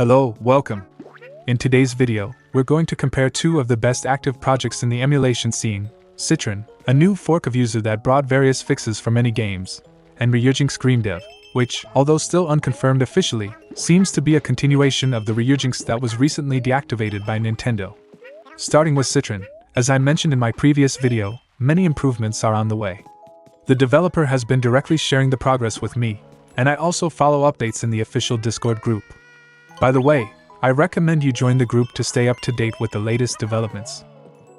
Hello, welcome. In today's video, we're going to compare two of the best active projects in the emulation scene, Citron, a new fork of user that brought various fixes for many games, and Ryujinx GreemDev, which, although still unconfirmed officially, seems to be a continuation of the Ryujinx that was recently deactivated by Nintendo. Starting with Citron, as I mentioned in my previous video, many improvements are on the way. The developer has been directly sharing the progress with me, and I also follow updates in the official Discord group. By the way, I recommend you join the group to stay up to date with the latest developments.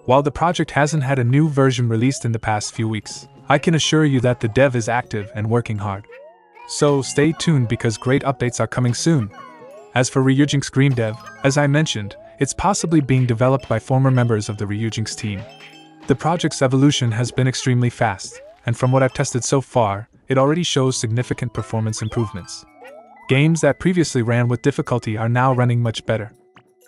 While the project hasn't had a new version released in the past few weeks, I can assure you that the dev is active and working hard. So stay tuned because great updates are coming soon. As for Ryujinx GreemDev, as I mentioned, it's possibly being developed by former members of the Ryujinx team. The project's evolution has been extremely fast, and from what I've tested so far, it already shows significant performance improvements. Games that previously ran with difficulty are now running much better.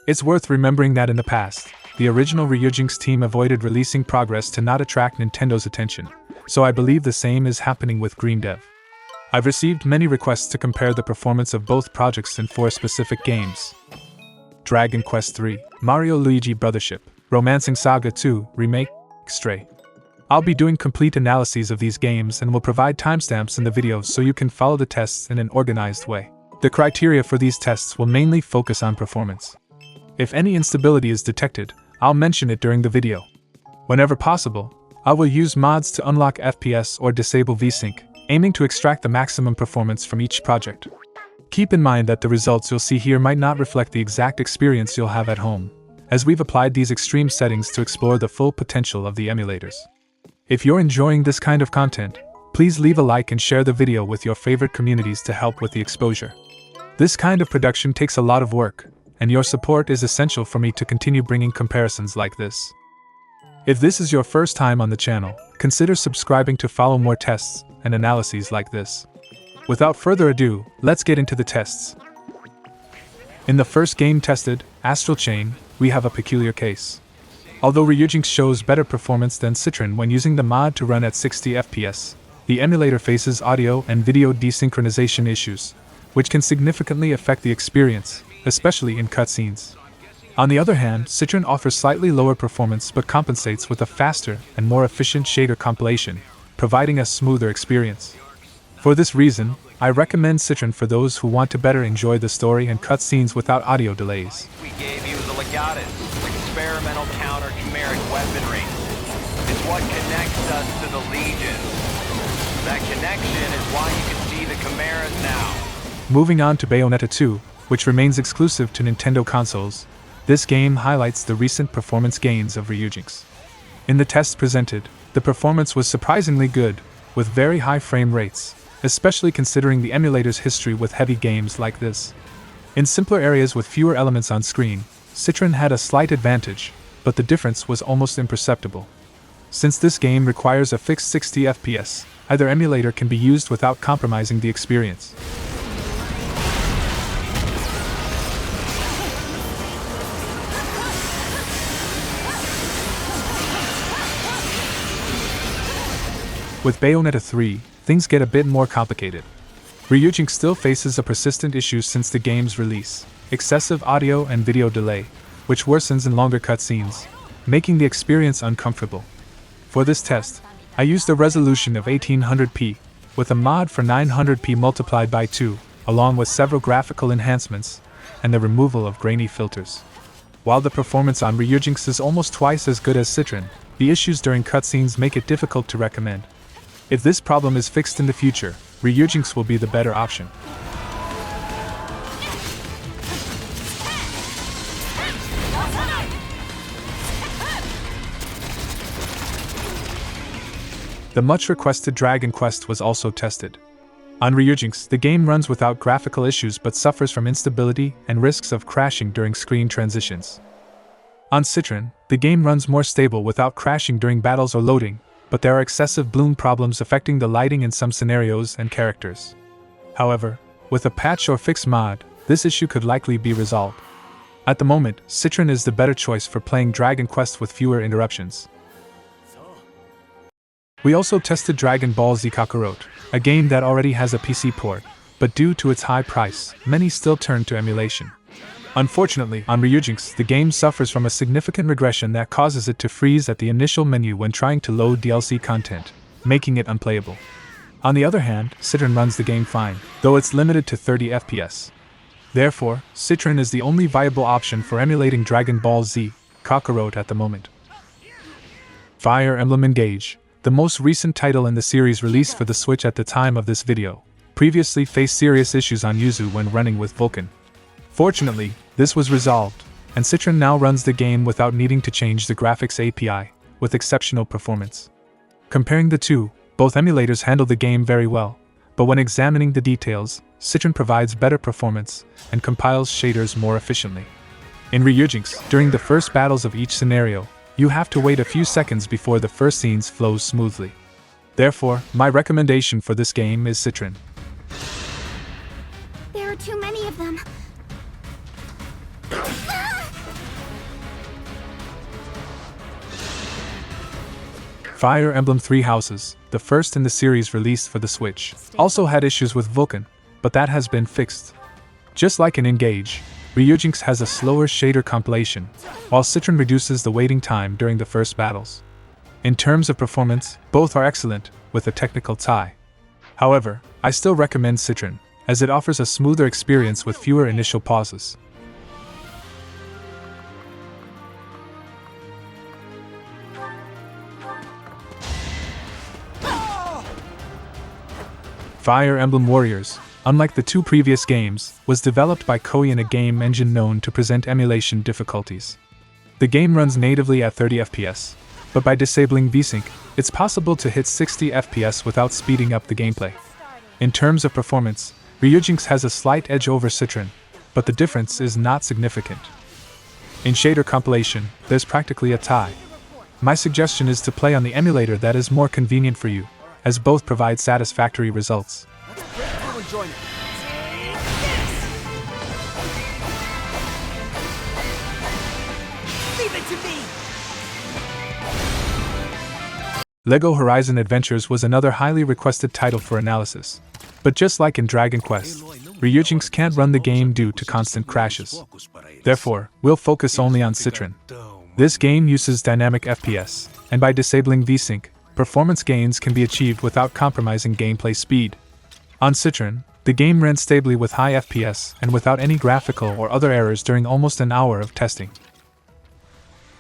It's worth remembering that in the past, the original Ryujinx team avoided releasing progress to not attract Nintendo's attention, so I believe the same is happening with GreemDev. I've received many requests to compare the performance of both projects in 4 specific games: Dragon Quest III, Mario Luigi Brothership, Romancing Saga 2, Remake, Stray. I'll be doing complete analyses of these games and will provide timestamps in the video so you can follow the tests in an organized way. The criteria for these tests will mainly focus on performance. If any instability is detected, I'll mention it during the video. Whenever possible, I will use mods to unlock FPS or disable VSync, aiming to extract the maximum performance from each project. Keep in mind that the results you'll see here might not reflect the exact experience you'll have at home, as we've applied these extreme settings to explore the full potential of the emulators. If you're enjoying this kind of content, please leave a like and share the video with your favorite communities to help with the exposure. This kind of production takes a lot of work, and your support is essential for me to continue bringing comparisons like this. If this is your first time on the channel, consider subscribing to follow more tests and analyses like this. Without further ado, let's get into the tests. In the first game tested, Astral Chain, we have a peculiar case. Although Ryujinx shows better performance than Citron when using the mod to run at 60 FPS, the emulator faces audio and video desynchronization issues, which can significantly affect the experience, especially in cutscenes. On the other hand, Citron offers slightly lower performance but compensates with a faster and more efficient shader compilation, providing a smoother experience. For this reason, I recommend Citron for those who want to better enjoy the story and cutscenes without audio delays. We gave you the Legatus, experimental counter-chimeric weaponry. It's what connects us to the Legion. That connection is why you can see the chimeras now. Moving on to Bayonetta 2, which remains exclusive to Nintendo consoles, this game highlights the recent performance gains of Ryujinx. In the tests presented, the performance was surprisingly good, with very high frame rates, especially considering the emulator's history with heavy games like this. In simpler areas with fewer elements on screen, Citron had a slight advantage, but the difference was almost imperceptible. Since this game requires a fixed 60 FPS, either emulator can be used without compromising the experience. With Bayonetta 3, things get a bit more complicated. Ryujinx still faces a persistent issue since the game's release: excessive audio and video delay, which worsens in longer cutscenes, making the experience uncomfortable. For this test, I used a resolution of 1800p, with a mod for 900p multiplied by 2, along with several graphical enhancements, and the removal of grainy filters. While the performance on Ryujinx is almost twice as good as Citron, the issues during cutscenes make it difficult to recommend. If this problem is fixed in the future, Ryujinx will be the better option. The much-requested Dragon Quest was also tested. On Ryujinx, the game runs without graphical issues but suffers from instability and risks of crashing during screen transitions. On Citron, the game runs more stable without crashing during battles or loading, but there are excessive bloom problems affecting the lighting in some scenarios and characters. However, with a patch or fixed mod, this issue could likely be resolved. At the moment, Citron is the better choice for playing Dragon Quest with fewer interruptions. We also tested Dragon Ball Z Kakarot, a game that already has a PC port, but due to its high price, many still turn to emulation. Unfortunately, on Ryujinx, the game suffers from a significant regression that causes it to freeze at the initial menu when trying to load DLC content, making it unplayable. On the other hand, Citron runs the game fine, though it's limited to 30 FPS. Therefore, Citron is the only viable option for emulating Dragon Ball Z, Kakarot at the moment. Fire Emblem Engage, the most recent title in the series released for the Switch at the time of this video, previously faced serious issues on Yuzu when running with Vulkan. Fortunately, this was resolved, and Citron now runs the game without needing to change the graphics API, with exceptional performance. Comparing the two, both emulators handle the game very well, but when examining the details, Citron provides better performance and compiles shaders more efficiently. In Ryujinx, during the first battles of each scenario, you have to wait a few seconds before the first scenes flows smoothly. Therefore, my recommendation for this game is Citron. There are too many of them. Fire Emblem Three Houses, the first in the series released for the Switch, also had issues with Vulkan, but that has been fixed. Just like in Engage, Ryujinx has a slower shader compilation, while Citron reduces the waiting time during the first battles. In terms of performance, both are excellent, with a technical tie. However, I still recommend Citron, as it offers a smoother experience with fewer initial pauses. Fire Emblem Warriors, unlike the two previous games, was developed by Koei in a game engine known to present emulation difficulties. The game runs natively at 30 FPS, but by disabling VSync, it's possible to hit 60 FPS without speeding up the gameplay. In terms of performance, Ryujinx has a slight edge over Citron, but the difference is not significant. In shader compilation, there's practically a tie. My suggestion is to play on the emulator that is more convenient for you, as both provide satisfactory results. LEGO Horizon Adventures was another highly requested title for analysis. But just like in Dragon Quest, Ryujinx can't run the game due to constant crashes. Therefore, we'll focus only on Citron. This game uses dynamic FPS, and by disabling VSync, performance gains can be achieved without compromising gameplay speed. On Citron, the game ran stably with high FPS and without any graphical or other errors during almost an hour of testing.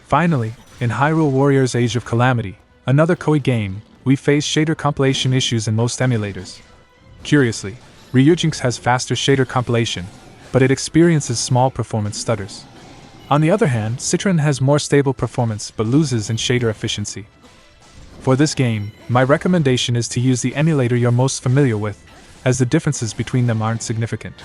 Finally, in Hyrule Warriors Age of Calamity, another Koei game, we face shader compilation issues in most emulators. Curiously, Ryujinx has faster shader compilation, but it experiences small performance stutters. On the other hand, Citron has more stable performance but loses in shader efficiency. For this game, my recommendation is to use the emulator you're most familiar with, as the differences between them aren't significant.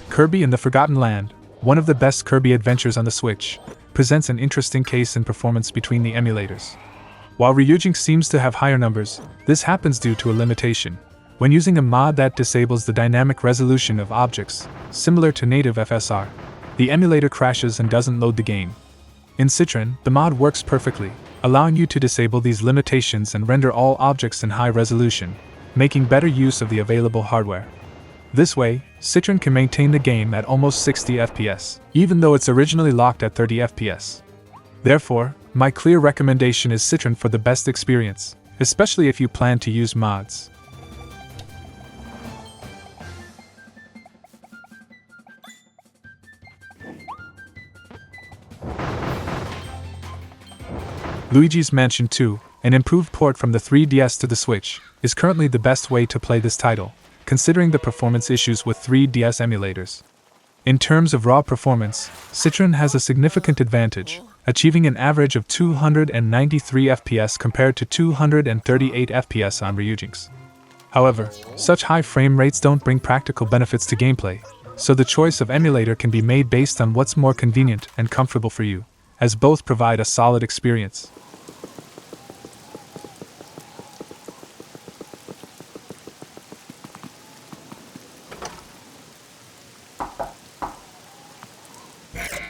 Kirby in the Forgotten Land, one of the best Kirby adventures on the Switch, presents an interesting case in performance between the emulators. While Ryujinx seems to have higher numbers, this happens due to a limitation. When using a mod that disables the dynamic resolution of objects, similar to native FSR, the emulator crashes and doesn't load the game. In Citron, the mod works perfectly, allowing you to disable these limitations and render all objects in high resolution, making better use of the available hardware. This way, Citron can maintain the game at almost 60 FPS, even though it's originally locked at 30 FPS. Therefore, my clear recommendation is Citron for the best experience, especially if you plan to use mods. Luigi's Mansion 2, an improved port from the 3DS to the Switch, is currently the best way to play this title, considering the performance issues with 3DS emulators. In terms of raw performance, Citron has a significant advantage, achieving an average of 293 FPS compared to 238 FPS on Ryujinx. However, such high frame rates don't bring practical benefits to gameplay, so the choice of emulator can be made based on what's more convenient and comfortable for you, as both provide a solid experience.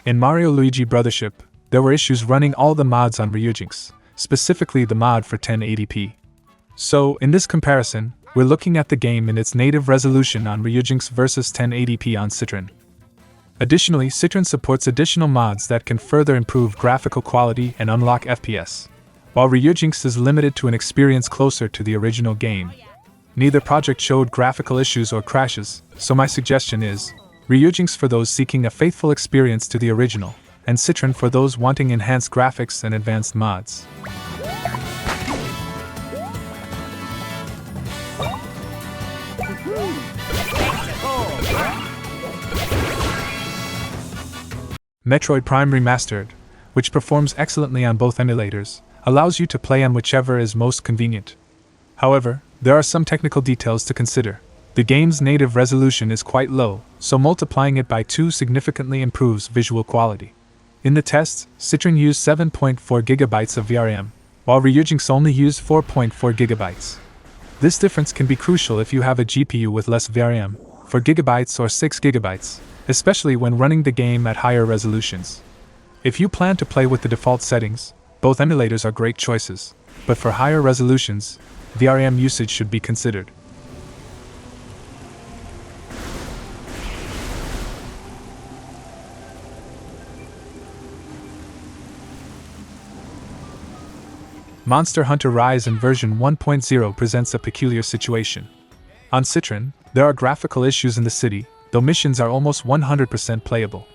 In Mario Luigi Brothership, there were issues running all the mods on Ryujinx, specifically the mod for 1080p. So, in this comparison, we're looking at the game in its native resolution on Ryujinx versus 1080p on Citron. Additionally, Citron supports additional mods that can further improve graphical quality and unlock FPS, while Ryujinx is limited to an experience closer to the original game. Neither project showed graphical issues or crashes, so my suggestion is Ryujinx for those seeking a faithful experience to the original, and Citron for those wanting enhanced graphics and advanced mods. Metroid Prime Remastered, which performs excellently on both emulators, allows you to play on whichever is most convenient. However, there are some technical details to consider. The game's native resolution is quite low, so multiplying it by 2 significantly improves visual quality. In the tests, Citron used 7.4 GB of VRM, while Ryujinx only used 4.4 GB. This difference can be crucial if you have a GPU with less VRM, 4 GB or 6 GB, especially when running the game at higher resolutions. If you plan to play with the default settings, both emulators are great choices, but for higher resolutions, VRM usage should be considered. Monster Hunter Rise in version 1.0 presents a peculiar situation. On Citron, there are graphical issues in the city, though missions are almost 100% playable.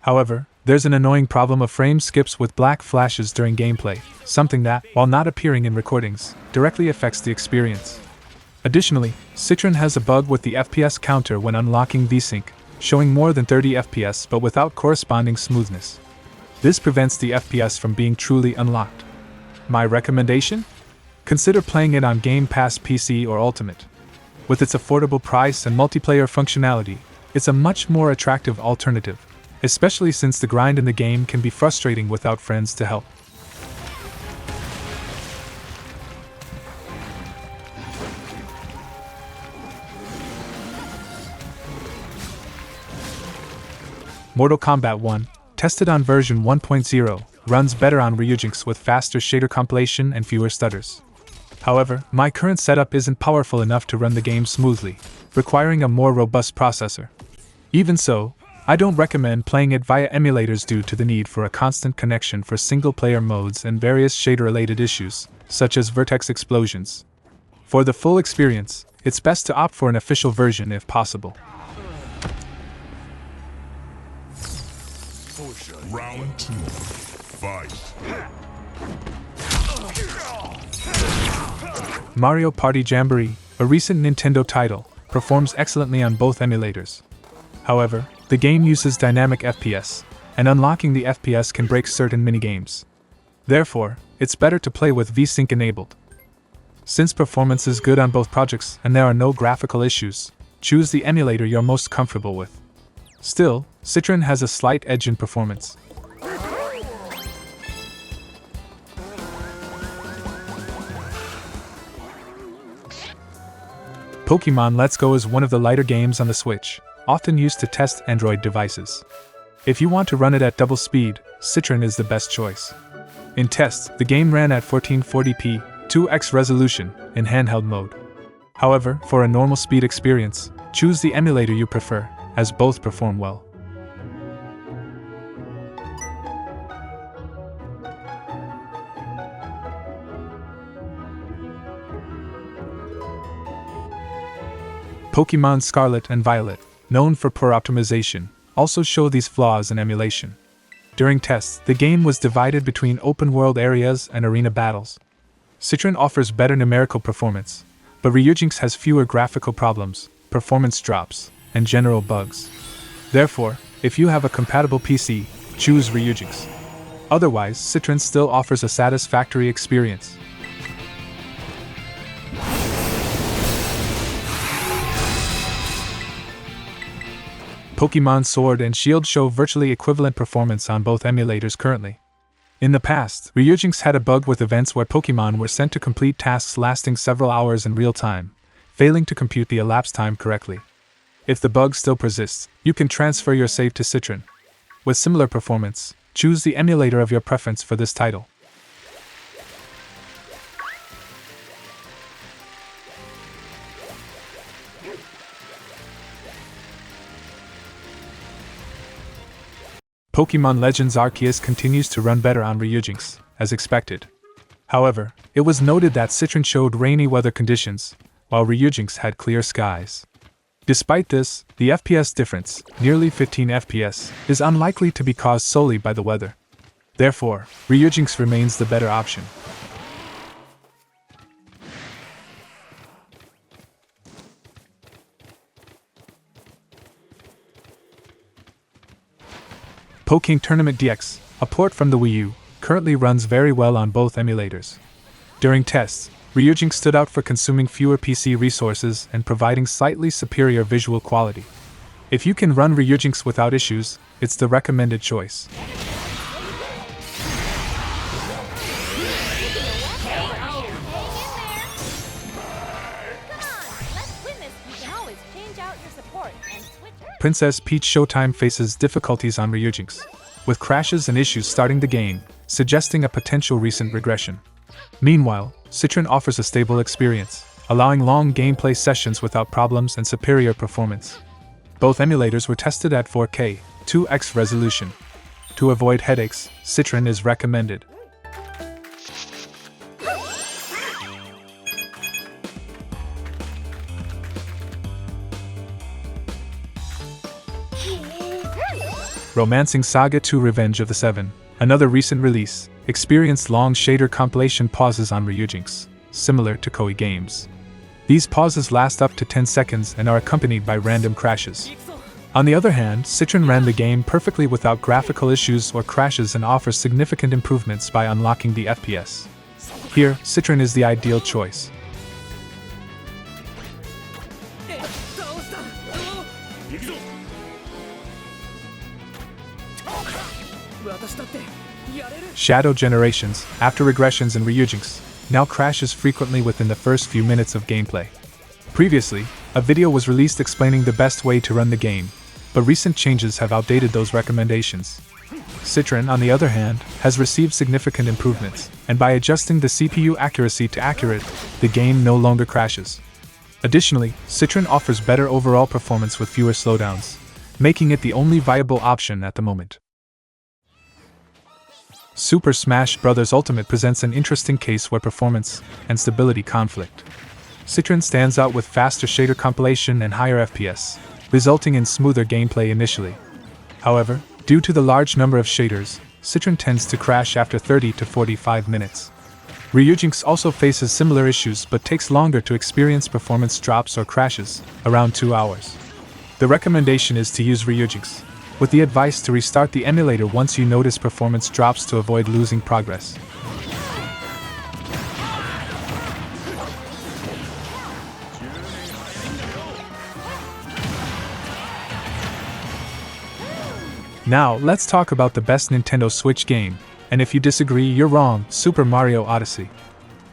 However, there's an annoying problem of frame skips with black flashes during gameplay, something that, while not appearing in recordings, directly affects the experience. Additionally, Citron has a bug with the FPS counter when unlocking VSync, showing more than 30 FPS but without corresponding smoothness. This prevents the FPS from being truly unlocked. My recommendation? Consider playing it on Game Pass PC or Ultimate. With its affordable price and multiplayer functionality, it's a much more attractive alternative, especially since the grind in the game can be frustrating without friends to help. Mortal Kombat 1, tested on version 1.0, runs better on Ryujinx with faster shader compilation and fewer stutters. However, my current setup isn't powerful enough to run the game smoothly, requiring a more robust processor. Even so, I don't recommend playing it via emulators due to the need for a constant connection for single-player modes and various shader-related issues, such as vertex explosions. For the full experience, it's best to opt for an official version if possible. Round 2. Fight. Mario Party Jamboree, a recent Nintendo title, performs excellently on both emulators. However, the game uses dynamic FPS, and unlocking the FPS can break certain minigames. Therefore, it's better to play with VSync enabled. Since performance is good on both projects and there are no graphical issues, choose the emulator you're most comfortable with. Still, Citron has a slight edge in performance. Pokémon Let's Go is one of the lighter games on the Switch, often used to test Android devices. If you want to run it at double speed, Citron is the best choice. In tests, the game ran at 1440p, 2x resolution, in handheld mode. However, for a normal speed experience, choose the emulator you prefer, as both perform well. Pokémon Scarlet and Violet, known for poor optimization, also show these flaws in emulation. During tests, the game was divided between open-world areas and arena battles. Citron offers better numerical performance, but Ryujinx has fewer graphical problems, performance drops, and general bugs. Therefore, if you have a compatible PC, choose Ryujinx. Otherwise, Citron still offers a satisfactory experience. Pokémon Sword and Shield show virtually equivalent performance on both emulators currently. In the past, Ryujinx had a bug with events where Pokémon were sent to complete tasks lasting several hours in real time, failing to compute the elapsed time correctly. If the bug still persists, you can transfer your save to Citron. With similar performance, choose the emulator of your preference for this title. Pokémon Legends Arceus continues to run better on Ryujinx, as expected. However, it was noted that Citron showed rainy weather conditions, while Ryujinx had clear skies. Despite this, the FPS difference, nearly 15 FPS, is unlikely to be caused solely by the weather. Therefore, Ryujinx remains the better option. Pokkén Tournament DX, a port from the Wii U, currently runs very well on both emulators. During tests, Ryujinx stood out for consuming fewer PC resources and providing slightly superior visual quality. If you can run Ryujinx without issues, it's the recommended choice. Princess Peach Showtime faces difficulties on Ryujinx, with crashes and issues starting the game, suggesting a potential recent regression. Meanwhile, Citron offers a stable experience, allowing long gameplay sessions without problems and superior performance. Both emulators were tested at 4K, 2x resolution. To avoid headaches, Citron is recommended. Romancing Saga 2 Revenge of the Seven, another recent release, experienced long shader compilation pauses on Ryujinx, similar to Koei games. These pauses last up to 10 seconds and are accompanied by random crashes. On the other hand, Citron ran the game perfectly without graphical issues or crashes and offers significant improvements by unlocking the FPS. Here, Citron is the ideal choice. Shadow Generations, after regressions in Ryujinx, now crashes frequently within the first few minutes of gameplay. Previously, a video was released explaining the best way to run the game, but recent changes have outdated those recommendations. Citron, on the other hand, has received significant improvements, and by adjusting the CPU accuracy to accurate, the game no longer crashes. Additionally, Citron offers better overall performance with fewer slowdowns, making it the only viable option at the moment. Super Smash Bros. Ultimate presents an interesting case where performance and stability conflict. Citron stands out with faster shader compilation and higher FPS, resulting in smoother gameplay initially. However, due to the large number of shaders, Citron tends to crash after 30 to 45 minutes. Ryujinx also faces similar issues but takes longer to experience performance drops or crashes, around 2 hours. The recommendation is to use Ryujinx, with the advice to restart the emulator once you notice performance drops to avoid losing progress. Now, let's talk about the best Nintendo Switch game, and if you disagree, you're wrong, Super Mario Odyssey.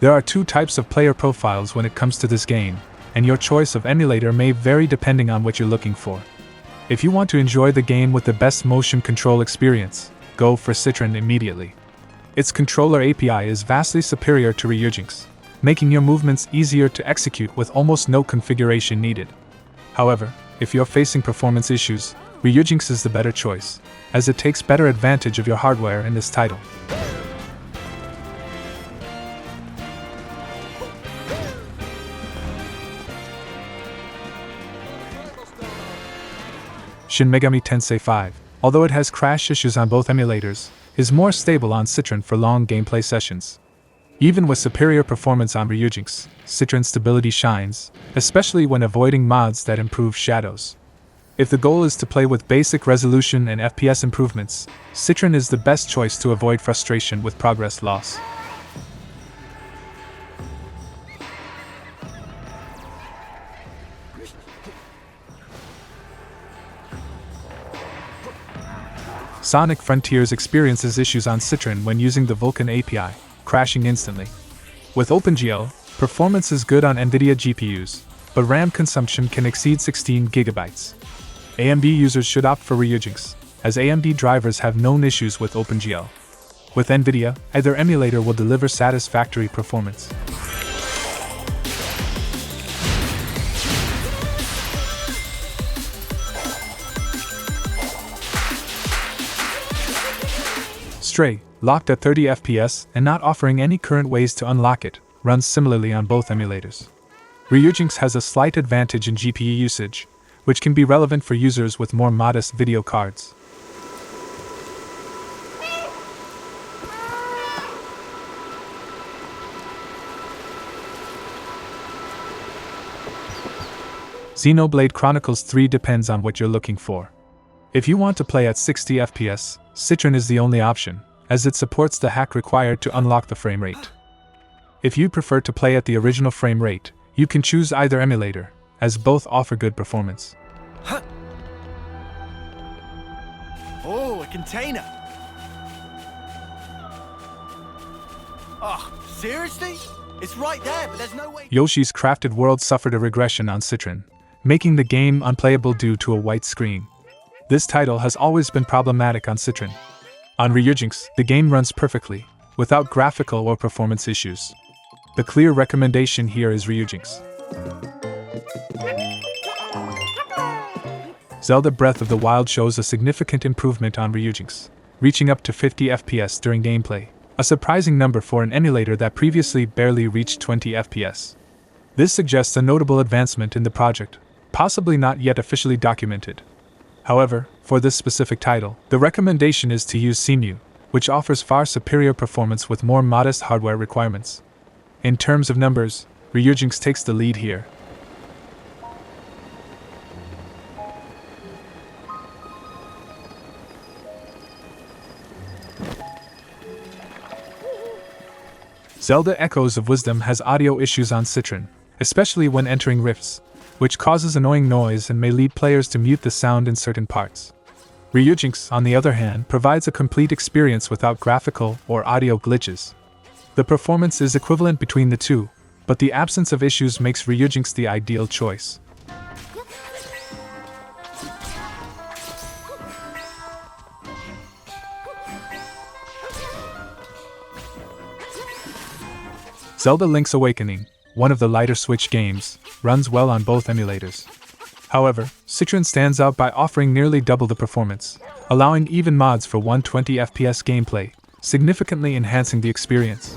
There are two types of player profiles when it comes to this game, and your choice of emulator may vary depending on what you're looking for. If you want to enjoy the game with the best motion control experience, go for Citron immediately. Its controller API is vastly superior to Ryujinx, making your movements easier to execute with almost no configuration needed. However, if you're facing performance issues, Ryujinx is the better choice, as it takes better advantage of your hardware in this title. Shin Megami Tensei 5, although it has crash issues on both emulators, is more stable on Citron for long gameplay sessions. Even with superior performance on Ryujinx, Citron's stability shines, especially when avoiding mods that improve shadows. If the goal is to play with basic resolution and FPS improvements, Citron is the best choice to avoid frustration with progress loss. Sonic Frontiers experiences issues on Citron when using the Vulkan API, crashing instantly. With OpenGL, performance is good on NVIDIA GPUs, but RAM consumption can exceed 16 GB. AMD users should opt for Ryujinx, as AMD drivers have known issues with OpenGL. With NVIDIA, either emulator will deliver satisfactory performance. Stray, locked at 30 FPS and not offering any current ways to unlock it, runs similarly on both emulators. Ryujinx has a slight advantage in GPU usage, which can be relevant for users with more modest video cards. Xenoblade Chronicles 3 depends on what you're looking for. If you want to play at 60 FPS, Citron is the only option, as it supports the hack required to unlock the frame rate. If you prefer to play at the original frame rate, you can choose either emulator, as both offer good performance. Oh, a container! Oh, seriously? It's right there, but there's no way. Yoshi's Crafted World suffered a regression on Citron, making the game unplayable due to a white screen. This title has always been problematic on Citron. On Ryujinx, the game runs perfectly, without graphical or performance issues. The clear recommendation here is Ryujinx. Zelda Breath of the Wild shows a significant improvement on Ryujinx, reaching up to 50 FPS during gameplay, a surprising number for an emulator that previously barely reached 20 FPS. This suggests a notable advancement in the project, possibly not yet officially documented. However, for this specific title, the recommendation is to use CEMU, which offers far superior performance with more modest hardware requirements. In terms of numbers, Ryujinx takes the lead here. Zelda Echoes of Wisdom has audio issues on Citron, especially when entering rifts, which causes annoying noise and may lead players to mute the sound in certain parts. Ryujinx, on the other hand, provides a complete experience without graphical or audio glitches. The performance is equivalent between the two, but the absence of issues makes Ryujinx the ideal choice. Zelda Link's Awakening, one of the lighter Switch games, runs well on both emulators. However, Citron stands out by offering nearly double the performance, allowing even mods for 120 FPS gameplay, significantly enhancing the experience.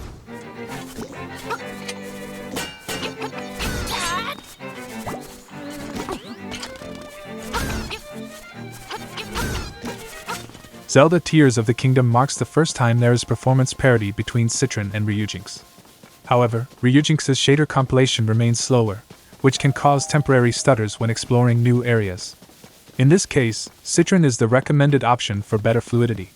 Zelda Tears of the Kingdom marks the first time there is performance parity between Citron and Ryujinx. However, Ryujinx's shader compilation remains slower, which can cause temporary stutters when exploring new areas. In this case, Citron is the recommended option for better fluidity.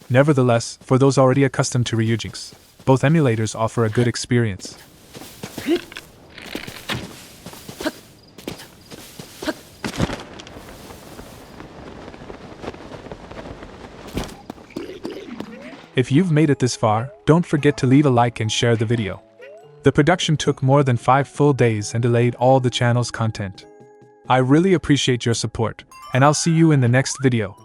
Nevertheless, for those already accustomed to Ryujinx, both emulators offer a good experience. If you've made it this far, don't forget to leave a like and share the video. The production took more than 5 full days and delayed all the channel's content. I really appreciate your support, and I'll see you in the next video.